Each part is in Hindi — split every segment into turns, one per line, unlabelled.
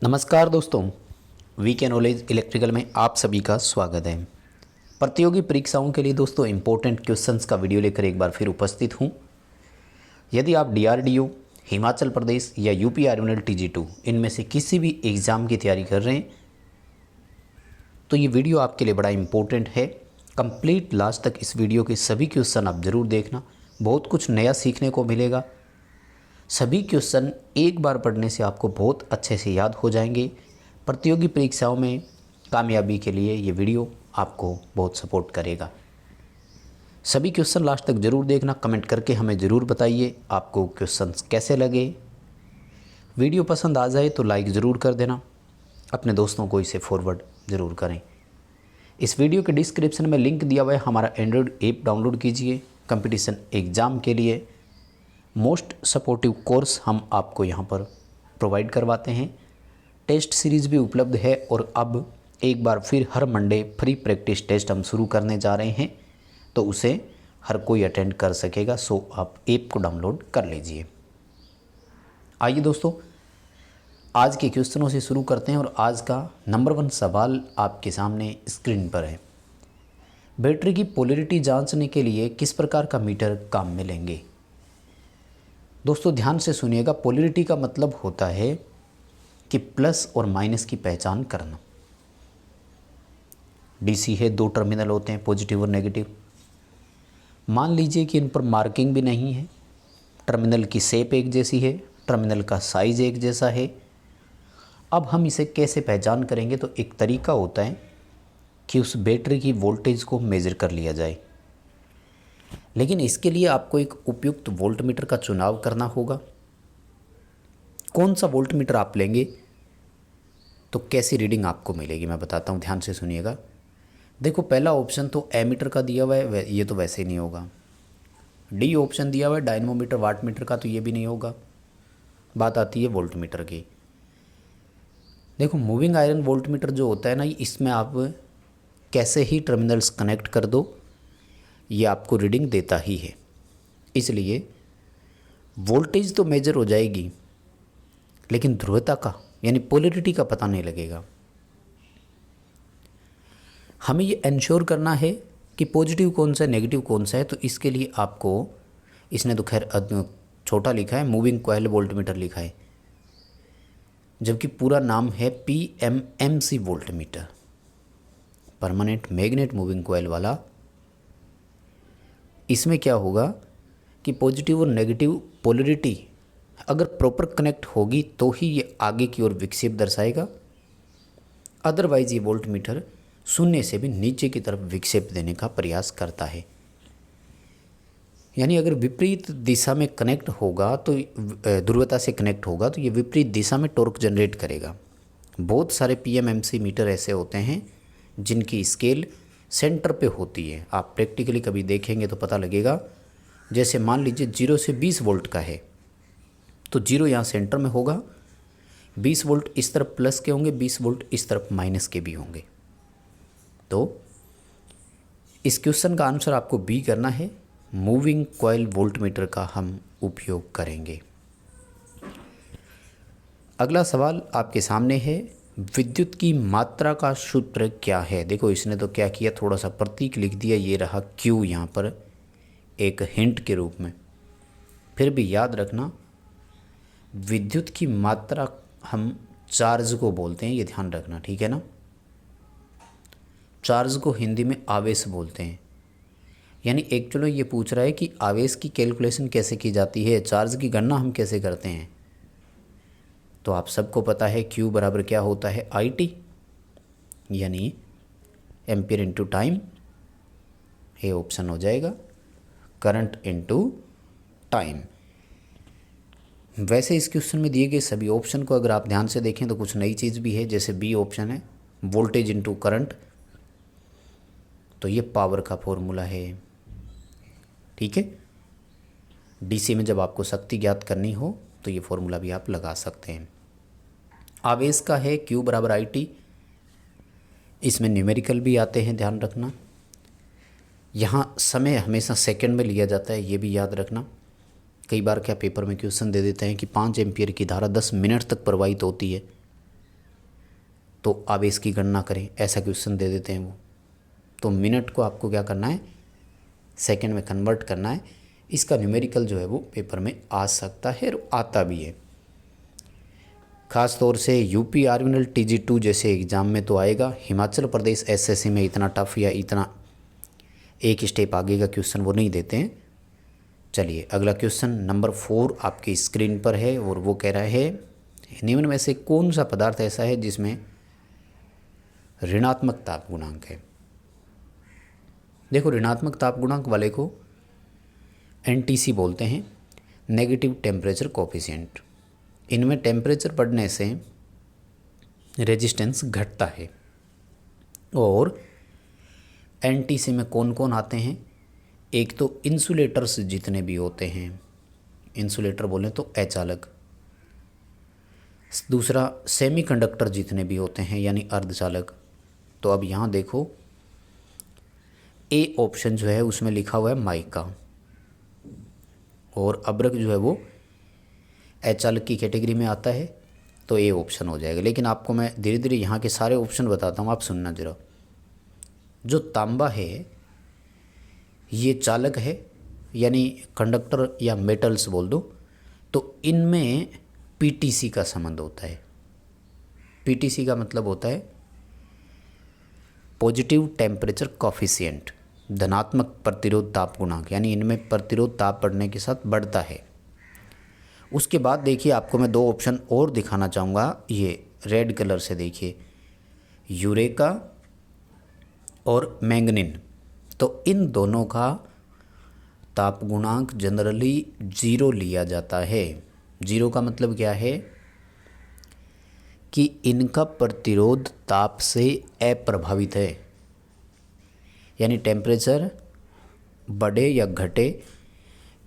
नमस्कार दोस्तों, वीके नॉलेज इलेक्ट्रिकल में आप सभी का स्वागत है। प्रतियोगी परीक्षाओं के लिए दोस्तों इम्पोर्टेंट क्वेश्चंस का वीडियो लेकर एक बार फिर उपस्थित हूँ। यदि आप डीआरडीओ, हिमाचल प्रदेश या यूपी आर्मी TG2 इनमें से किसी भी एग्ज़ाम की तैयारी कर रहे हैं तो ये वीडियो आपके लिए बड़ा इम्पोर्टेंट है। कंप्लीट लास्ट तक इस वीडियो के सभी क्वेश्चन आप ज़रूर देखना, बहुत कुछ नया सीखने को मिलेगा। सभी क्वेश्चन एक बार पढ़ने से आपको बहुत अच्छे से याद हो जाएंगे। प्रतियोगी परीक्षाओं में कामयाबी के लिए ये वीडियो आपको बहुत सपोर्ट करेगा। सभी क्वेश्चन लास्ट तक ज़रूर देखना, कमेंट करके हमें ज़रूर बताइए आपको क्वेश्चंस कैसे लगे। वीडियो पसंद आ जाए तो लाइक ज़रूर कर देना, अपने दोस्तों को इसे फॉरवर्ड ज़रूर करें। इस वीडियो के डिस्क्रिप्शन में लिंक दिया हुआ है, हमारा एंड्रॉयड ऐप डाउनलोड कीजिए। कंपटीशन एग्ज़ाम के लिए मोस्ट सपोर्टिव कोर्स हम आपको यहाँ पर प्रोवाइड करवाते हैं। टेस्ट सीरीज़ भी उपलब्ध है और अब एक बार फिर हर मंडे फ्री प्रैक्टिस टेस्ट हम शुरू करने जा रहे हैं, तो उसे हर कोई अटेंड कर सकेगा। सो आप ऐप को डाउनलोड कर लीजिए। आइए दोस्तों, आज के क्वेश्चनों से शुरू करते हैं और आज का नंबर 1 सवाल आपके सामने स्क्रीन पर है। बैटरी की पोलैरिटी जांचने के लिए किस प्रकार का मीटर काम में लेंगे? दोस्तों ध्यान से सुनिएगा। पोलैरिटी का मतलब होता है कि प्लस और माइनस की पहचान करना। डीसी है, 2 टर्मिनल होते हैं, पॉजिटिव और नेगेटिव। मान लीजिए कि इन पर मार्किंग भी नहीं है, टर्मिनल की शेप एक जैसी है, टर्मिनल का साइज एक जैसा है। अब हम इसे कैसे पहचान करेंगे? तो एक तरीका होता है कि उस बैटरी की वोल्टेज को मेज़र कर लिया जाए, लेकिन इसके लिए आपको एक उपयुक्त वोल्टमीटर का चुनाव करना होगा। कौन सा वोल्टमीटर आप लेंगे तो कैसी रीडिंग आपको मिलेगी, मैं बताता हूँ, ध्यान से सुनिएगा। देखो, पहला ऑप्शन तो एमीटर का दिया हुआ है, ये तो वैसे ही नहीं होगा। डी ऑप्शन दिया हुआ है डायनमोमीटर वाटमीटर का, तो ये भी नहीं होगा। बात आती है वोल्टमीटर की। देखो, मूविंग आयरन वोल्टमीटर जो होता है ना, इसमें आप कैसे ही टर्मिनल्स कनेक्ट कर दो, ये आपको रीडिंग देता ही है। इसलिए वोल्टेज तो मेजर हो जाएगी, लेकिन ध्रुवता का यानी पोलैरिटी का पता नहीं लगेगा। हमें ये इंश्योर करना है कि पॉजिटिव कौन सा है, नेगेटिव कौन सा है। तो इसके लिए आपको, इसने तो खैर छोटा लिखा है, मूविंग कॉइल वोल्टमीटर लिखा है, जबकि पूरा नाम है PMMC voltmeter, permanent magnet moving coil वाला। इसमें क्या होगा कि पॉजिटिव और नेगेटिव पोलैरिटी अगर प्रॉपर कनेक्ट होगी तो ही ये आगे की ओर विक्षेप दर्शाएगा। अदरवाइज ये वोल्टमीटर शून्य से भी नीचे की तरफ विक्षेप देने का प्रयास करता है। यानी अगर विपरीत दिशा में कनेक्ट होगा तो ध्रुवता से कनेक्ट होगा तो ये विपरीत दिशा में टॉर्क जनरेट करेगा। बहुत सारे PMMC मीटर ऐसे होते हैं जिनकी स्केल सेंटर पे होती है। आप प्रैक्टिकली कभी देखेंगे तो पता लगेगा। जैसे मान लीजिए 0 से 20 वोल्ट का है, तो 0 यहाँ सेंटर में होगा, 20 वोल्ट इस तरफ प्लस के होंगे, 20 वोल्ट इस तरफ माइनस के भी होंगे। तो इस क्वेश्चन का आंसर आपको बी करना है। मूविंग कॉइल वोल्टमीटर का हम उपयोग करेंगे। अगला सवाल आपके सामने है, विद्युत की मात्रा का सूत्र क्या है? देखो, इसने तो क्या किया, थोड़ा सा प्रतीक लिख दिया, ये रहा Q यहाँ पर एक हिंट के रूप में। फिर भी याद रखना, विद्युत की मात्रा हम चार्ज को बोलते हैं, ये ध्यान रखना, ठीक है ना। चार्ज को हिंदी में आवेश बोलते हैं। यानी एक्चुअली ये पूछ रहा है कि आवेश की कैलकुलेशन कैसे की जाती है, चार्ज की गणना हम कैसे करते हैं। तो आप सबको पता है Q बराबर क्या होता है, IT, यानी एम्पियर इंटू टाइम। ये ऑप्शन हो जाएगा करंट इंटू टाइम। वैसे इस क्वेश्चन में दिए गए सभी ऑप्शन को अगर आप ध्यान से देखें तो कुछ नई चीज़ भी है। जैसे बी ऑप्शन है वोल्टेज इंटू करंट, तो ये पावर का फॉर्मूला है, ठीक है। DC में जब आपको शक्ति ज्ञात करनी हो तो ये फॉर्मूला भी आप लगा सकते हैं। आवेश का है Q बराबर IT, इसमें न्यूमेरिकल भी आते हैं, ध्यान रखना। यहाँ समय हमेशा सेकंड में लिया जाता है, ये भी याद रखना। कई बार क्या पेपर में क्वेश्चन दे देते हैं कि 5 एम्पियर की धारा 10 मिनट तक प्रवाहित होती है, तो आवेश की गणना करें, ऐसा क्वेश्चन दे देते हैं वो। तो मिनट को आपको क्या करना है, सेकंड में कन्वर्ट करना है। इसका न्यूमेरिकल जो है वो पेपर में आ सकता है और आता भी है। ख़ास तौर से यूपी आर्मिनल TG2 जैसे एग्ज़ाम में तो आएगा। हिमाचल प्रदेश SSC में इतना टफ या इतना एक स्टेप आगे का क्वेश्चन वो नहीं देते हैं। चलिए अगला क्वेश्चन नंबर 4 आपकी स्क्रीन पर है और वो कह रहा है निम्न में से कौन सा पदार्थ ऐसा है जिसमें ऋणात्मक ताप गुणांक है। देखो ऋणात्मक ताप गुणांक वाले को NTC बोलते हैं, नेगेटिव टेम्परेचर कोफिशिएंट। इनमें टेम्परेचर बढ़ने से रेजिस्टेंस घटता है। और NTC में कौन कौन आते हैं, एक तो इंसुलेटर्स जितने भी होते हैं, इंसुलेटर बोलें तो अचालक। दूसरा सेमीकंडक्टर जितने भी होते हैं यानी अर्धचालक। तो अब यहाँ देखो ए ऑप्शन जो है उसमें लिखा हुआ है माइका, और अब्रक जो है वो अचालक की कैटेगरी में आता है, तो ए ऑप्शन हो जाएगा। लेकिन आपको मैं धीरे धीरे यहाँ के सारे ऑप्शन बताता हूँ, आप सुनना जरा। जो तांबा है ये चालक है यानी कंडक्टर या मेटल्स बोल दो, तो इनमें PTC का संबंध होता है। PTC का मतलब होता है पॉजिटिव टेम्परेचर कोफिशिएंट, धनात्मक प्रतिरोध ताप गुणांक, यानी इनमें प्रतिरोध ताप बढ़ने के साथ बढ़ता है। उसके बाद देखिए आपको मैं 2 ऑप्शन और दिखाना चाहूँगा, ये रेड कलर से देखिए, यूरेका और मैंगनीन। तो इन दोनों का ताप गुणांक जनरली 0 लिया जाता है। 0 का मतलब क्या है कि इनका प्रतिरोध ताप से अप्रभावित है, यानी टेम्परेचर बढ़े या घटे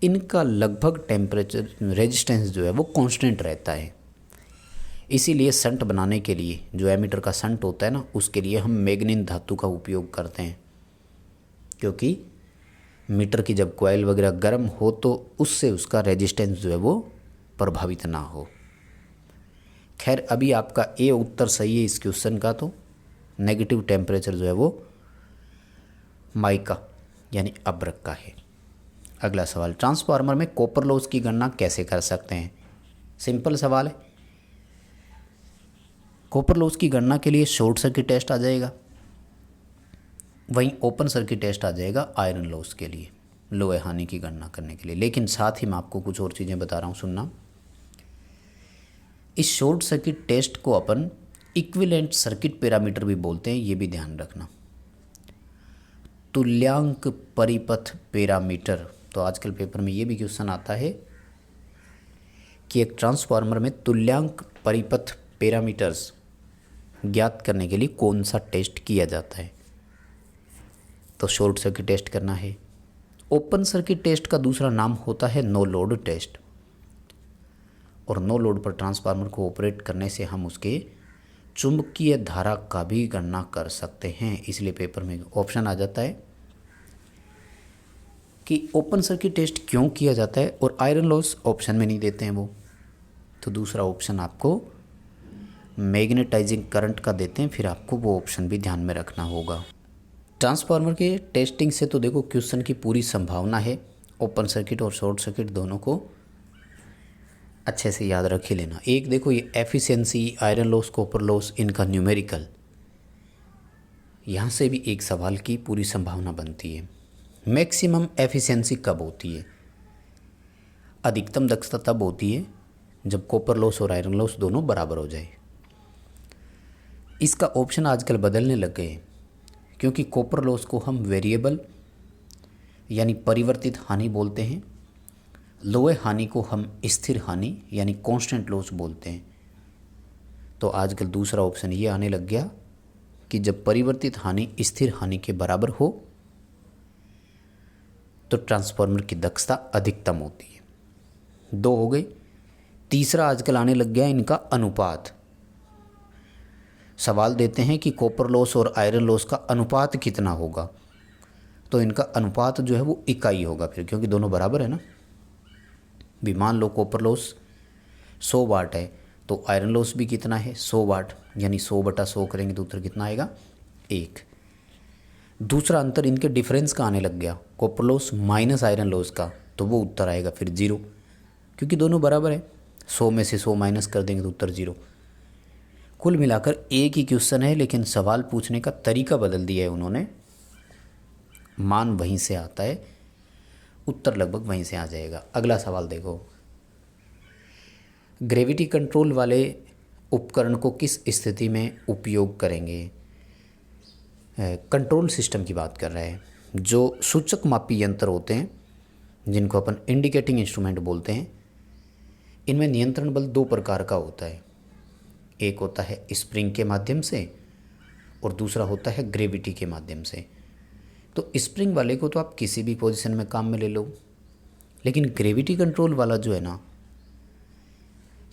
इनका लगभग टेम्परेचर रेजिस्टेंस जो है वो कांस्टेंट रहता है। इसीलिए संट बनाने के लिए जो एमीटर का संट होता है ना, उसके लिए हम मैग्नीन धातु का उपयोग करते हैं, क्योंकि मीटर की जब कॉइल वगैरह गर्म हो तो उससे उसका रेजिस्टेंस जो है वो प्रभावित ना हो। खैर अभी आपका ए उत्तर सही है इस क्वेश्चन का। तो नेगेटिव टेम्परेचर जो है वो माइका यानी अब्रक का है। अगला सवाल, ट्रांसफार्मर में कॉपर लॉस की गणना कैसे कर सकते हैं। सिंपल सवाल है। कॉपर लॉस की गणना के लिए शॉर्ट सर्किट टेस्ट आ जाएगा, वहीं ओपन सर्किट टेस्ट आ जाएगा आयरन लॉस के लिए, लोहे हानि की गणना करने के लिए। लेकिन साथ ही मैं आपको कुछ और चीज़ें बता रहा हूँ, सुनना। इस शॉर्ट सर्किट टेस्ट को अपन इक्विवेलेंट सर्किट पैरामीटर भी बोलते हैं, ये भी ध्यान रखना। तुल्यांक परिपथ पैरामीटर, तो आजकल पेपर में ये भी क्वेश्चन आता है कि एक ट्रांसफार्मर में तुल्यांक परिपथ पैरामीटर्स ज्ञात करने के लिए कौन सा टेस्ट किया जाता है। तो शॉर्ट सर्किट टेस्ट करना है। ओपन सर्किट टेस्ट का दूसरा नाम होता है नो लोड टेस्ट, और नो लोड पर ट्रांसफार्मर को ऑपरेट करने से हम उसके चुंबकीय धारा का भी गणना कर सकते हैं। इसलिए पेपर में ऑप्शन आ जाता है कि ओपन सर्किट टेस्ट क्यों किया जाता है, और आयरन लॉस ऑप्शन में नहीं देते हैं वो, तो दूसरा ऑप्शन आपको मैग्नेटाइजिंग करंट का देते हैं, फिर आपको वो ऑप्शन भी ध्यान में रखना होगा। ट्रांसफार्मर के टेस्टिंग से तो देखो क्वेश्चन की पूरी संभावना है, ओपन सर्किट और शॉर्ट सर्किट दोनों को अच्छे से याद रख ही लेना। एक देखो ये efficiency, iron loss, copper loss, इनका न्यूमेरिकल, यहाँ से भी एक सवाल की पूरी संभावना बनती है। मैक्सिमम एफिशिएंसी कब होती है? अधिकतम दक्षता तब होती है जब कॉपर लॉस और आयरन लॉस दोनों बराबर हो जाए। इसका ऑप्शन आजकल बदलने लग गए हैं, क्योंकि कॉपर लॉस को हम वेरिएबल यानी परिवर्तित हानि बोलते हैं, लोहे हानि को हम स्थिर हानि यानी कांस्टेंट लॉस बोलते हैं। तो आजकल दूसरा ऑप्शन ये आने लग गया कि जब परिवर्तित हानि स्थिर हानि के बराबर हो तो ट्रांसफार्मर की दक्षता अधिकतम होती है। 2 हो गए। तीसरा आजकल आने लग गया इनका अनुपात। सवाल देते हैं कि कॉपर लॉस और आयरन लॉस का अनुपात कितना होगा, तो इनका अनुपात जो है वो इकाई होगा फिर, क्योंकि दोनों बराबर है ना। भी मान लो कॉपर लॉस 100 वाट है तो आयरन लॉस भी कितना है 100 वाट, यानी 100/100 करेंगे तो उत्तर कितना आएगा 1। दूसरा अंतर इनके डिफरेंस का आने लग गया, copper loss minus iron loss का, तो वो उत्तर आएगा फिर 0, क्योंकि दोनों बराबर है। 100 में से 100 माइनस कर देंगे तो उत्तर 0। कुल मिलाकर एक ही क्वेश्चन है, लेकिन सवाल पूछने का तरीका बदल दिया है उन्होंने। मान वहीं से आता है, उत्तर लगभग वहीं से आ जाएगा। अगला सवाल देखो, ग्रेविटी कंट्रोल वाले उपकरण को किस स्थिति में उपयोग करेंगे। कंट्रोल सिस्टम की बात कर रहा है। जो सूचक मापी यंत्र होते हैं, जिनको अपन इंडिकेटिंग इंस्ट्रूमेंट बोलते हैं, इनमें नियंत्रण बल 2 प्रकार का होता है। एक होता है स्प्रिंग के माध्यम से और दूसरा होता है ग्रेविटी के माध्यम से। तो स्प्रिंग वाले को तो आप किसी भी पोजीशन में काम में ले लो, लेकिन ग्रेविटी कंट्रोल वाला जो है ना,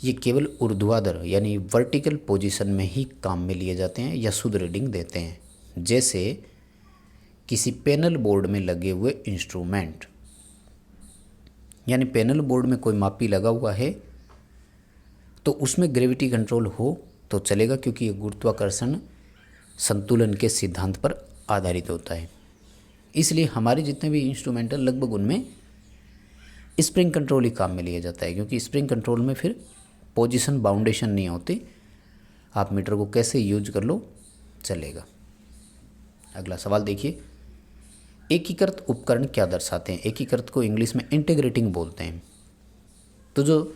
ये केवल ऊर्ध्वाधर यानी वर्टिकल पोजीशन में ही काम में लिए जाते हैं या शुद्ध रीडिंग देते हैं। जैसे किसी पैनल बोर्ड में लगे हुए इंस्ट्रूमेंट, यानी पैनल बोर्ड में कोई मापी लगा हुआ है तो उसमें ग्रेविटी कंट्रोल हो तो चलेगा, क्योंकि ये गुरुत्वाकर्षण संतुलन के सिद्धांत पर आधारित होता है। इसलिए हमारे जितने भी इंस्ट्रूमेंट हैं लगभग उनमें स्प्रिंग कंट्रोल ही काम में लिया जाता है, क्योंकि स्प्रिंग कंट्रोल में फिर पोजीशन बाउंडेशन नहीं होती, आप मीटर को कैसे यूज कर लो चलेगा। अगला सवाल देखिए, एकीकृत उपकरण क्या दर्शाते हैं। एकीकृत को इंग्लिश में इंटीग्रेटिंग बोलते हैं। तो जो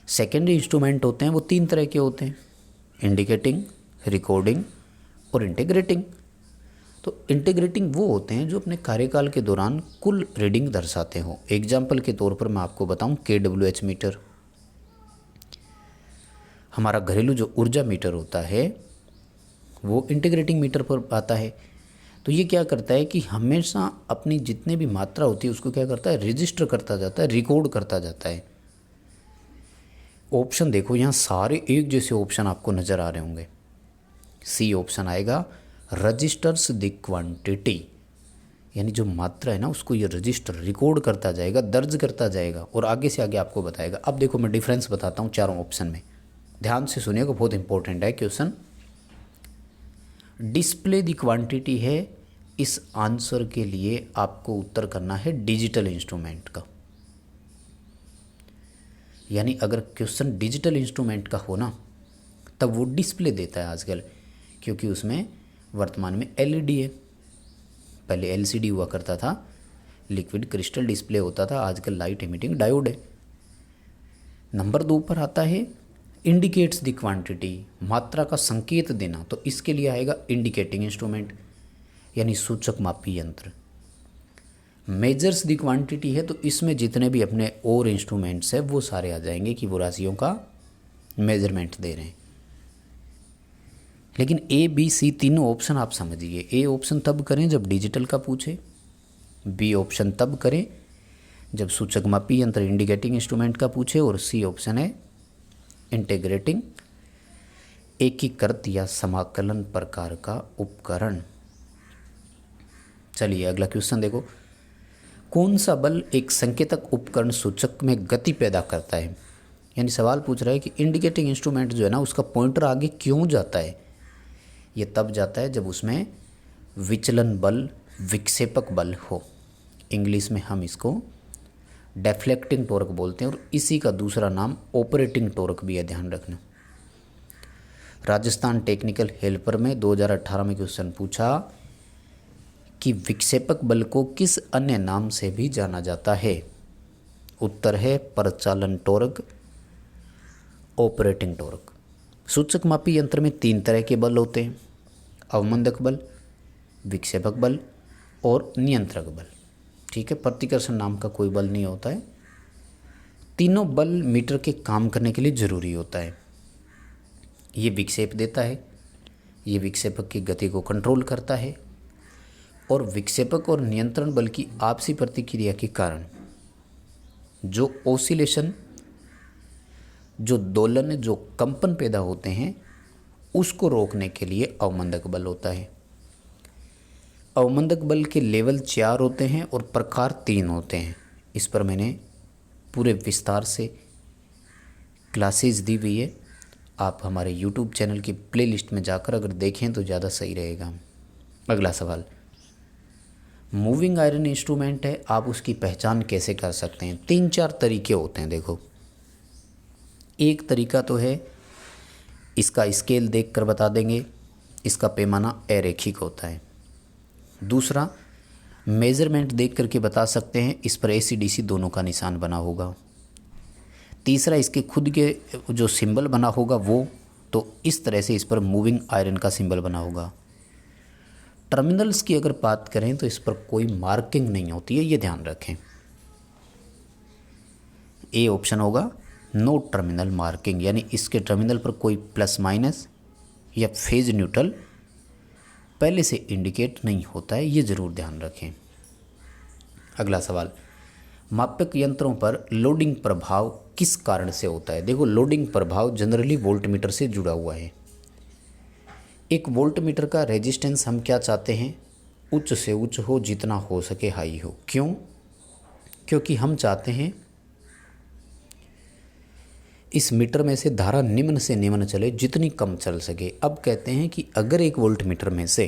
सेकेंडरी इंस्ट्रूमेंट होते हैं वो 3 तरह के होते हैं, इंडिकेटिंग, रिकॉर्डिंग और इंटीग्रेटिंग। तो इंटीग्रेटिंग वो होते हैं जो अपने कार्यकाल के दौरान कुल रीडिंग दर्शाते हो। एग्जाम्पल के तौर पर मैं आपको बताऊं, KWH मीटर, हमारा घरेलू जो ऊर्जा मीटर होता है वो इंटीग्रेटिंग मीटर पर आता है। तो ये क्या करता है कि हमेशा अपनी जितने भी मात्रा होती है उसको क्या करता है, रजिस्टर करता जाता है, रिकॉर्ड करता जाता है। ऑप्शन देखो, यहाँ सारे एक जैसे ऑप्शन आपको नज़र आ रहे होंगे। सी ऑप्शन आएगा, रजिस्टर्स द क्वांटिटी, यानी जो मात्रा है ना उसको ये रजिस्टर रिकॉर्ड करता जाएगा, दर्ज करता जाएगा और आगे से आगे आपको बताएगा। अब देखो मैं डिफरेंस बताता हूँ चारों ऑप्शन में, ध्यान से सुनिएगा, बहुत इंपॉर्टेंट है क्वेश्चन। डिस्प्ले द क्वांटिटी है, इस आंसर के लिए आपको उत्तर करना है डिजिटल इंस्ट्रूमेंट का। यानी अगर क्वेश्चन डिजिटल इंस्ट्रूमेंट का हो ना तब वो डिस्प्ले देता है आजकल, क्योंकि उसमें वर्तमान में LED है। पहले LCD हुआ करता था, लिक्विड क्रिस्टल डिस्प्ले होता था, आजकल लाइट इमिटिंग डायोड है। नंबर 2 पर आता है इंडिकेट्स द क्वांटिटी, मात्रा का संकेत देना, तो इसके लिए आएगा इंडिकेटिंग इंस्ट्रूमेंट यानी सूचक मापी यंत्र। मेजर्स द क्वांटिटी है तो इसमें जितने भी अपने और इंस्ट्रूमेंट्स हैं वो सारे आ जाएंगे कि वो राशियों का मेजरमेंट दे रहे हैं। लेकिन A, B, C तीनों ऑप्शन आप समझिए। A ऑप्शन तब करें जब डिजिटल का पूछे, B ऑप्शन तब करें जब सूचक मापी यंत्र इंडिकेटिंग इंस्ट्रूमेंट का पूछे, और C ऑप्शन है इंटीग्रेटिंग, एकीकृत या समाकलन प्रकार का उपकरण। चलिए अगला क्वेश्चन देखो, कौन सा बल एक संकेतक उपकरण सूचक में गति पैदा करता है। यानी सवाल पूछ रहा है कि इंडिकेटिंग इंस्ट्रूमेंट जो है ना उसका पॉइंटर आगे क्यों जाता है। ये तब जाता है जब उसमें विचलन बल, विक्षेपक बल हो। इंग्लिश में हम इसको डेफ्लेक्टिंग टॉर्क बोलते हैं और इसी का दूसरा नाम ऑपरेटिंग टॉर्क भी है, ध्यान रखना। राजस्थान टेक्निकल हेल्पर में 2018 में क्वेश्चन पूछा कि विक्षेपक बल को किस अन्य नाम से भी जाना जाता है। उत्तर है परिचालन टॉर्क, ऑपरेटिंग टॉर्क। सूचक मापी यंत्र में 3 तरह के बल होते हैं, अवमंदक बल, विक्षेपक बल और नियंत्रक बल। ठीक है, प्रतिकर्षण नाम का कोई बल नहीं होता है। तीनों बल मीटर के काम करने के लिए ज़रूरी होता है। ये विक्षेप देता है, ये विक्षेपक की गति को कंट्रोल करता है, और विक्षेपक और नियंत्रण बल की आपसी प्रतिक्रिया के कारण जो ओसिलेशन, जो दोलन, जो कंपन पैदा होते हैं उसको रोकने के लिए अवमंदक बल होता है। अवमंदक बल के लेवल 4 होते हैं और प्रकार 3 होते हैं। इस पर मैंने पूरे विस्तार से क्लासेस दी हुई है, आप हमारे YouTube चैनल की प्लेलिस्ट में जाकर अगर देखें तो ज़्यादा सही रहेगा। अगला सवाल, मूविंग आयरन इंस्ट्रूमेंट है, आप उसकी पहचान कैसे कर सकते हैं? 3-4 तरीके होते हैं। देखो, एक तरीका तो है इसका स्केल देखकर बता देंगे, इसका पैमाना अरेखिक होता है। दूसरा, मेज़रमेंट देख करके बता सकते हैं, इस पर ACDC दोनों का निशान बना होगा। तीसरा, इसके खुद के जो सिंबल बना होगा वो, तो इस तरह से इस पर मूविंग आयरन का सिंबल बना होगा। टर्मिनल्स की अगर बात करें तो इस पर कोई मार्किंग नहीं होती है, ये ध्यान रखें। ए ऑप्शन होगा नो टर्मिनल मार्किंग, यानी इसके टर्मिनल पर कोई प्लस माइनस या फेज न्यूट्रल पहले से इंडिकेट नहीं होता है, ये ज़रूर ध्यान रखें। अगला सवाल, मापक यंत्रों पर लोडिंग प्रभाव किस कारण से होता है? देखो, लोडिंग प्रभाव जनरली वोल्टमीटर से जुड़ा हुआ है। एक वोल्टमीटर का रेजिस्टेंस हम क्या चाहते हैं? उच्च से उच्च हो, जितना हो सके हाई हो। क्यों? क्योंकि हम चाहते हैं इस मीटर में से धारा निम्न से निम्न चले, जितनी कम चल सके। अब कहते हैं कि अगर एक वोल्टमीटर में से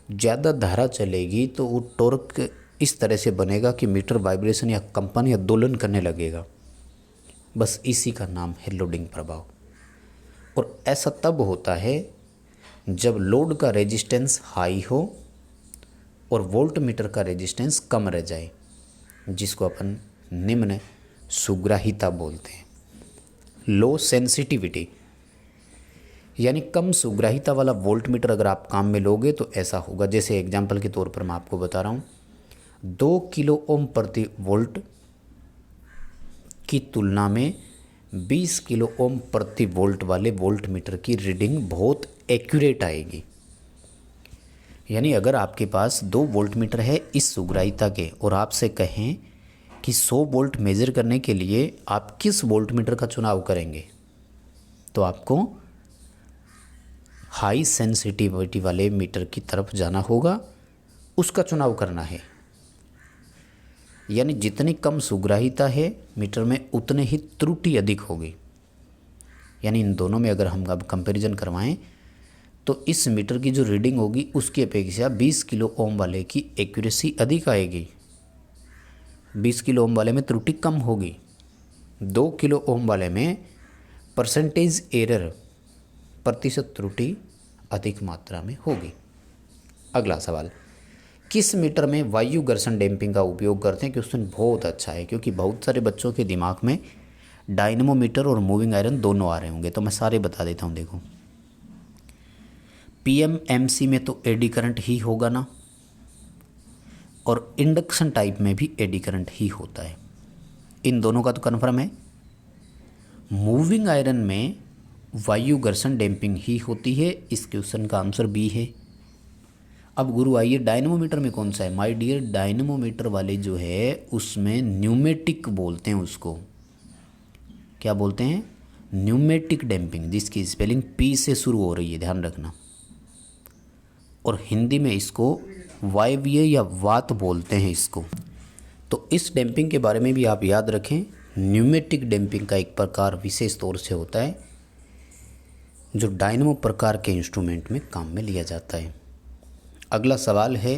ज़्यादा धारा चलेगी तो वो टॉर्क इस तरह से बनेगा कि मीटर वाइब्रेशन या कंपन या दोलन करने लगेगा। बस इसी का नाम है लोडिंग प्रभाव। और ऐसा तब होता है जब लोड का रेजिस्टेंस हाई हो और वोल्टमीटर का रेजिस्टेंस कम रह जाए, जिसको अपन निम्न सुग्राहिता बोलते हैं, लो सेंसिटिविटी। यानी कम सुग्राहिता वाला वोल्टमीटर अगर आप काम में लोगे तो ऐसा होगा। जैसे एग्जांपल के तौर पर मैं आपको बता रहा हूँ, 2 किलो ओम प्रति वोल्ट की तुलना में 20 किलो ओम प्रति वोल्ट वाले वोल्टमीटर की रीडिंग बहुत एक्यूरेट आएगी। यानी अगर आपके पास 2 वोल्टमीटर है इस सुग्राहिता के और आपसे कहें कि 100 वोल्ट मेज़र करने के लिए आप किस वोल्टमीटर का चुनाव करेंगे, तो आपको हाई सेंसिटिविटी वाले मीटर की तरफ जाना होगा, उसका चुनाव करना है। यानी जितनी कम सुग्राहिता है मीटर में उतने ही त्रुटि अधिक होगी। यानी इन दोनों में अगर हम अब कंपैरिजन करवाएं तो इस मीटर की जो रीडिंग होगी उसकी अपेक्षा 20 किलो ओम वाले की एक्यूरेसी अधिक आएगी, 20 किलो ओम वाले में त्रुटि कम होगी, 2 किलो ओम वाले में परसेंटेज एरर प्रतिशत त्रुटि अधिक मात्रा में होगी। अगला सवाल, किस मीटर में वायु घर्षण डैम्पिंग का उपयोग करते हैं? क्वेश्चन बहुत अच्छा है, क्योंकि बहुत सारे बच्चों के दिमाग में डायनेमोमीटर और मूविंग आयरन दोनों आ रहे होंगे, तो मैं सारे बता देता हूँ। देखो, PMMC में तो एडी करंट ही होगा ना, और इंडक्शन टाइप में भी एडी करंट ही होता है। इन दोनों का तो कन्फर्म है। मूविंग आयरन में वायु घर्षण डैम्पिंग ही होती है। इस क्वेश्चन का आंसर बी है। अब गुरु आइए, डायनेमोमीटर में कौन सा है? माय डियर, डायनेमोमीटर वाले जो है उसमें न्यूमेटिक बोलते हैं उसको। क्या बोलते हैं? न्यूमेटिक डैम्पिंग, जिसकी स्पेलिंग P से शुरू हो रही है, ध्यान रखना। और हिंदी में इसको वायवीय या वात बोलते हैं इसको। तो इस डैम्पिंग के बारे में भी आप याद रखें। न्यूमेटिक डैम्पिंग का एक प्रकार विशेष तौर से होता है जो डायनेमो प्रकार के इंस्ट्रूमेंट में काम में लिया जाता है। अगला सवाल है,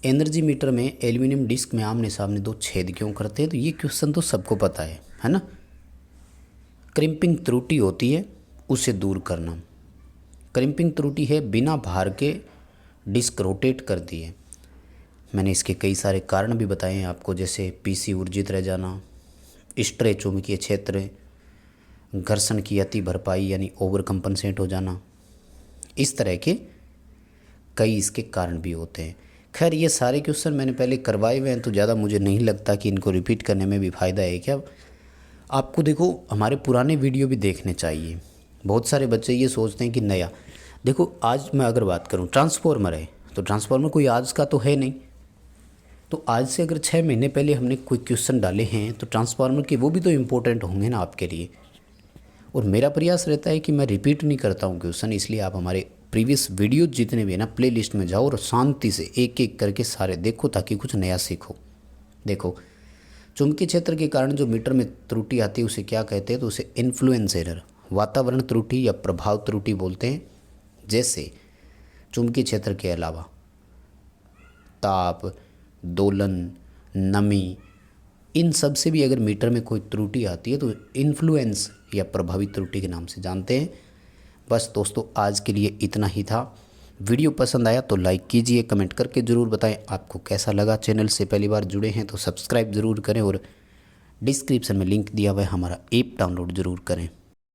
एनर्जी मीटर में एल्यूमिनियम डिस्क में आमने सामने 2 छेद क्यों करते हैं? तो ये क्वेश्चन तो सबको पता है ना। क्रिम्पिंग त्रुटि होती है, उसे दूर करना। क्रिम्पिंग त्रुटि है बिना भार के डिस्क रोटेट करती है। मैंने इसके कई सारे कारण भी बताए हैं आपको, जैसे PC ऊर्जित रह जाना, स्ट्रे चुंबकीय क्षेत्र, घर्षण की अति भरपाई यानी ओवर कंपनसेट हो जाना, इस तरह के कई इसके कारण भी होते हैं। खैर, ये सारे क्वेश्चन मैंने पहले करवाए हुए हैं, तो ज़्यादा मुझे नहीं लगता कि इनको रिपीट करने में भी फ़ायदा है। क्या आपको देखो हमारे पुराने वीडियो भी देखने चाहिए। बहुत सारे बच्चे ये सोचते हैं कि नया, देखो आज मैं अगर बात करूं ट्रांसफार्मर है, तो ट्रांसफार्मर कोई आज का तो है नहीं। तो आज से अगर 6 महीने पहले हमने कोई क्वेश्चन डाले हैं तो ट्रांसफार्मर के वो भी तो इम्पोर्टेंट होंगे ना आपके लिए। और मेरा प्रयास रहता है कि मैं रिपीट नहीं करता हूँ क्वेश्चन, इसलिए आप हमारे प्रीवियस वीडियो जितने भी है ना प्लेलिस्ट में जाओ और शांति से एक एक करके सारे देखो, ताकि कुछ नया सीखो। देखो, चुंबकीय क्षेत्र के कारण जो मीटर में त्रुटि आती है उसे क्या कहते हैं? तो उसे इन्फ्लुएंस एरर, वातावरण त्रुटि या प्रभाव त्रुटि बोलते हैं, जैसे चुंबकीय क्षेत्र के अलावा ताप, दोलन, नमी, इन सब से भी अगर मीटर में कोई त्रुटि आती है तो इन्फ्लुएंस या प्रभावी त्रुटि के नाम से जानते हैं। बस दोस्तों आज के लिए इतना ही था। वीडियो पसंद आया तो लाइक कीजिए, कमेंट करके ज़रूर बताएं आपको कैसा लगा। चैनल से पहली बार जुड़े हैं तो सब्सक्राइब ज़रूर करें और डिस्क्रिप्शन में लिंक दिया हुआ है, हमारा ऐप डाउनलोड ज़रूर करें।